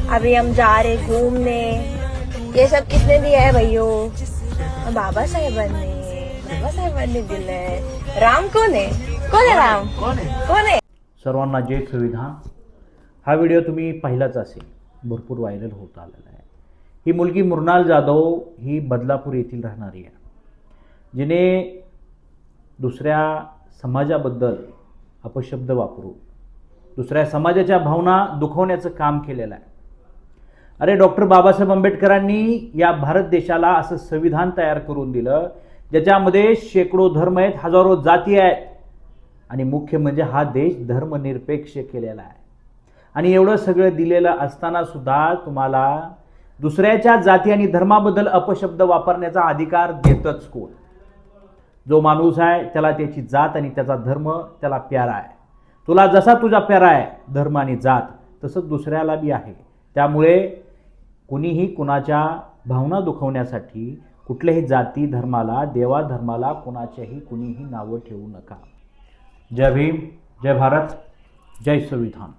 अभी हम जा रहे घूमने। ये सब किसने दिया है भैयो? बाबा साहेबांनी। बाबा साहेबांनी दिलंय। राम कोण है राम? कोण है? सर्वांना जय संविधान। हा व्हिडिओ तुम्ही पाहिलाच असेल, भरपूर व्हायरल होत आलेला आहे। ही मुलगी मृणाल जाधव ही बदलापूर येथील राहणारी आहे, जिने दुसऱ्या समाजाबद्दल अपशब्द वापरून दुसऱ्या समाजाच्या भावना दुखवण्याचं काम केलेलं आहे। अरे डॉक्टर बाबासाहेब आंबेडकरांनी या भारत देशाला असं संविधान तयार करून दिलं ज्याच्यामध्ये शेकडो धर्म आहेत, हजारो जाती आहेत आणि मुख्य म्हणजे हा देश धर्मनिरपेक्ष केलेला आहे। आणि एवढं सगळं दिलेलं असताना सुद्धा तुम्हाला दुसऱ्याच्या जाती आणि धर्माबद्दल अपशब्द वापरण्याचा अधिकार देतच कोण? जो माणूस आहे त्याला त्याची जात आणि त्याचा धर्म त्याला प्यारा आहे। तुला जसा तुझा प्यारा आहे धर्म आणि जात, तसंच दुसऱ्याला बी आहे। त्यामुळे कुणीही कुणाच्या भावना दुखवण्यासाठी कुठल्याही जाती धर्माला, देवा धर्माला कुणाच्याही कुणीही नावं ठेवू नका। जय भीम, जय भारत, जय संविधान।